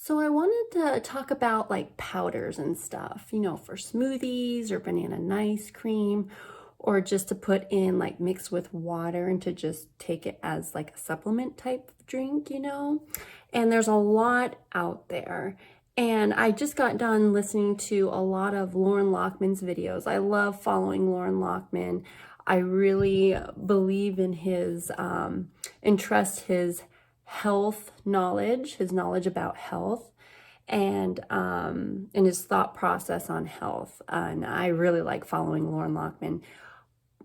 So I wanted to talk about like powders and stuff, for smoothies or banana nice cream, or just to put in like mix with water and to just take it as like a supplement type of drink. And there's a lot out there. And I just got done listening to a lot of Loren Lockman's videos. I love following Loren Lockman. I really believe in his and trust his health knowledge, his knowledge about health, and his thought process on health. And I really like following Loren Lockman.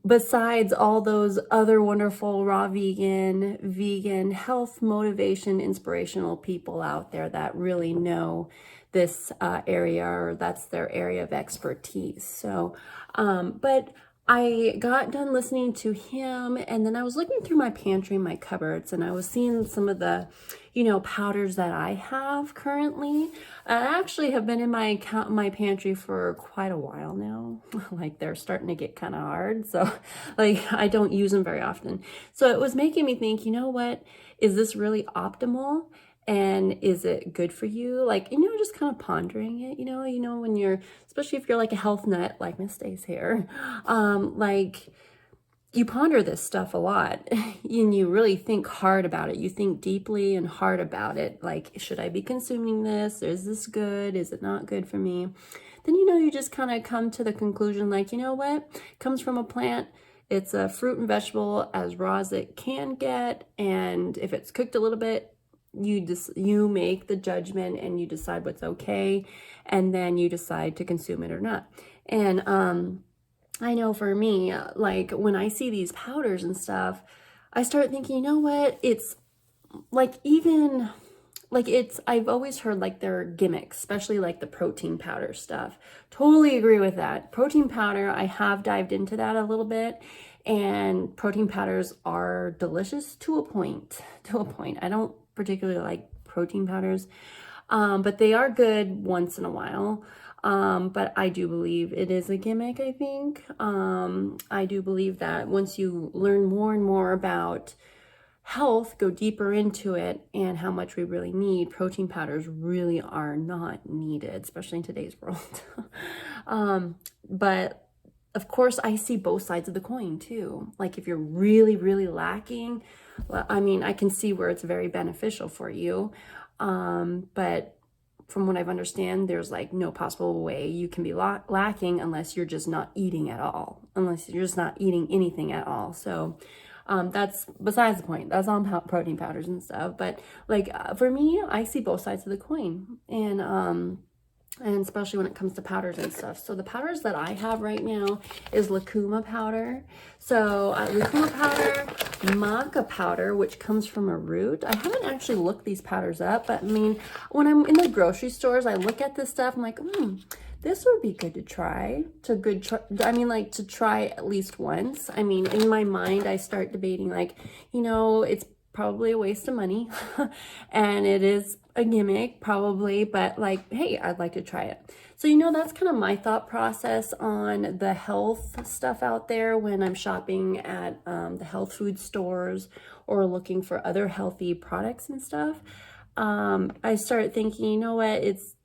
Besides all those other wonderful raw vegan, health, motivation, inspirational people out there that really know this area, or that's their area of expertise. So, but I got done listening to him, and then I was looking through my pantry, my cupboards, and I was seeing some of the, powders that I have currently. I actually have been in my pantry for quite a while now. Like, they're starting to get kind of hard, so like I don't use them very often. So it was making me think, what, is this really optimal? And is it good for you? Like, just kind of pondering it, when you're, especially if you're like a health nut, like Miss Stace here, like you ponder this stuff a lot and you really think hard about it. You think deeply and hard about it. Like, should I be consuming this? Is this good? Is it not good for me? Then, you just kind of come to the conclusion, like, what comes from a plant? It's a fruit and vegetable as raw as it can get. And if it's cooked a little bit, you make the judgment and you decide what's okay, and then you decide to consume it or not. And I know for me, like when I see these powders and stuff, I start thinking, what, it's like, even like I've always heard like they're gimmicks, especially like the protein powder stuff. Totally agree with that. Protein powder, I have dived into that a little bit, and protein powders are delicious to a point. I don't particularly like protein powders, but they are good once in a while. But I do believe it is a gimmick, I think. I do believe that once you learn more and more about health, go deeper into it and how much we really need, protein powders really are not needed, especially in today's world. But of course, I see both sides of the coin too. Like if you're really, really lacking, well, I mean, I can see where it's very beneficial for you. But from what I've understand, there's like no possible way you can be lacking unless you're just not eating at all, unless you're just not eating anything at all. So that's besides the point. That's on protein powders and stuff. But like for me, I see both sides of the coin, and especially when it comes to powders and stuff. So the powders that I have right now is lucuma powder. So lucuma powder, maca powder, which comes from a root. I haven't actually looked these powders up, but I mean, when I'm in the grocery stores, I look at this stuff, I'm like, this would be good to try. To try at least once. I mean, in my mind, I start debating like, it's probably a waste of money and it is a gimmick probably, but like, hey, I'd like to try it. So, that's kind of my thought process on the health stuff out there when I'm shopping at the health food stores or looking for other healthy products and stuff. I start thinking, what, it's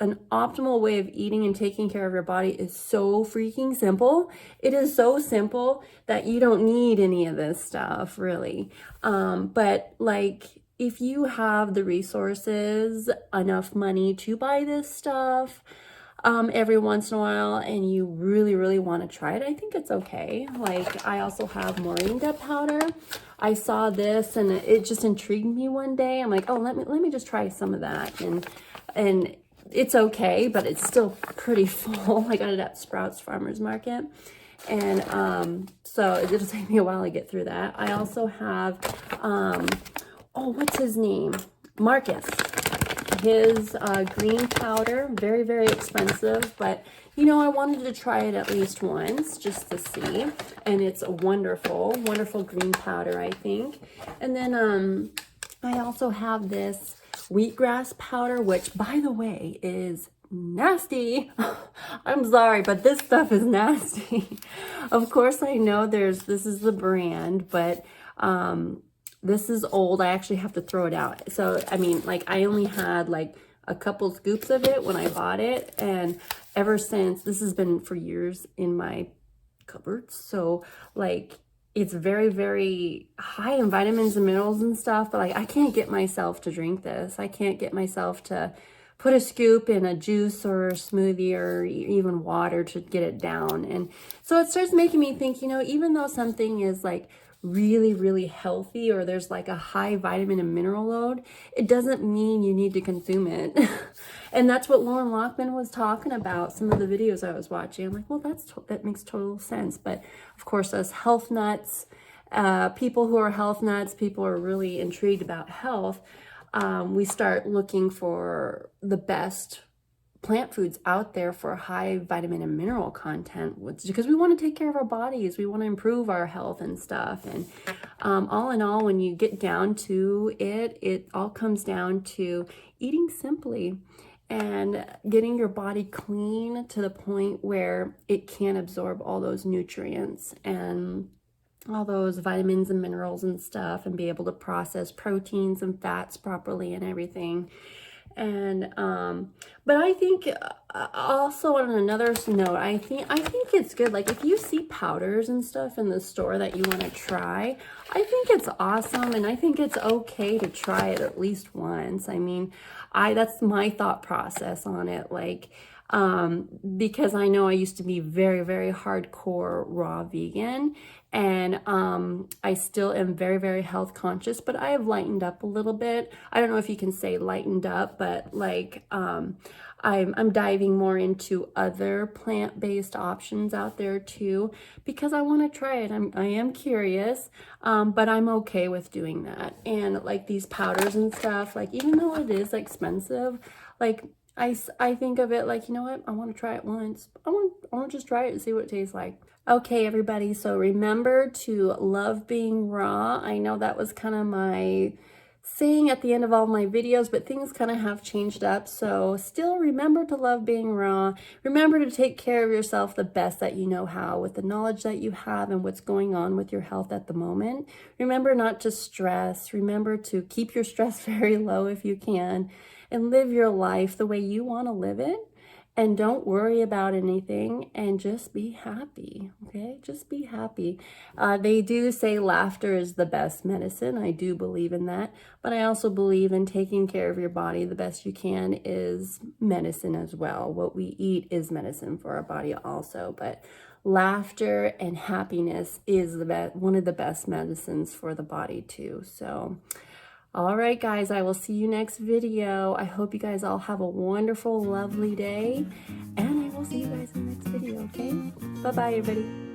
an optimal way of eating and taking care of your body is so freaking simple. It is so simple that you don't need any of this stuff, really. But like, if you have the resources, enough money to buy this stuff every once in a while, and you really, really want to try it, I think it's okay. Like, I also have moringa powder. I saw this and it just intrigued me one day. I'm like, oh, let me just try some of that. And it's okay, but it's still pretty full. I got it at Sprouts Farmers Market. And so it'll take me a while to get through that. I also have, what's his name? Marcus. His green powder, very, very expensive, but I wanted to try it at least once just to see. And it's a wonderful, wonderful green powder, I think. And then I also have this wheatgrass powder, which by the way is nasty. I'm sorry, but this stuff is nasty. Of course, I know this is the brand, but this is old. I actually have to throw it out. So, I mean, like, I only had like a couple scoops of it when I bought it. And ever since, this has been for years in my cupboards. So, like, it's very, very high in vitamins and minerals and stuff. But, like, I can't get myself to drink this. I can't get myself to put a scoop in a juice or a smoothie or even water to get it down. And so it starts making me think, you know, even though something is like really, really healthy, or there's like a high vitamin and mineral load, it doesn't mean you need to consume it. And that's what Loren Lockman was talking about. Some of the videos I was watching, I'm like, well, that makes total sense. But of course, us health nuts, people who are health nuts, people who are really intrigued about health, we start looking for the best plant foods out there for high vitamin and mineral content, because we want to take care of our bodies. We want to improve our health and stuff. And all in all, when you get down to it, it all comes down to eating simply and getting your body clean to the point where it can absorb all those nutrients and all those vitamins and minerals and stuff, and be able to process proteins and fats properly and everything. And but I think also, on another note, I think it's good, like, if you see powders and stuff in the store that you want to try, I think it's awesome, and I think it's okay to try it at least once. I mean, that's my thought process on it, like, because I know I used to be very, very hardcore raw vegan, and I still am very, very health conscious, but I have lightened up a little bit. I don't know if you can say lightened up, but like I'm diving more into other plant-based options out there too, because I want to try it. I am curious, but I'm okay with doing that. And like these powders and stuff, like, even though it is expensive, like, I think of it like, you know what? I want to try it once. I want to just try it and see what it tastes like. Okay, everybody. So remember to love being raw. I know that was kind of my saying at the end of all my videos, but things kind of have changed up. So still remember to love being raw. Remember to take care of yourself the best that you know how, with the knowledge that you have and what's going on with your health at the moment. Remember not to stress. Remember to keep your stress very low if you can, and live your life the way you want to live it. And don't worry about anything, and just be happy, okay? Just be happy. They do say laughter is the best medicine. I do believe in that. But I also believe in taking care of your body the best you can is medicine as well. What we eat is medicine for our body also. But laughter and happiness is one of the best medicines for the body too. So, all right, guys, I will see you next video. I hope you guys all have a wonderful, lovely day, and I will see you guys in the next video, okay? Bye-bye, everybody.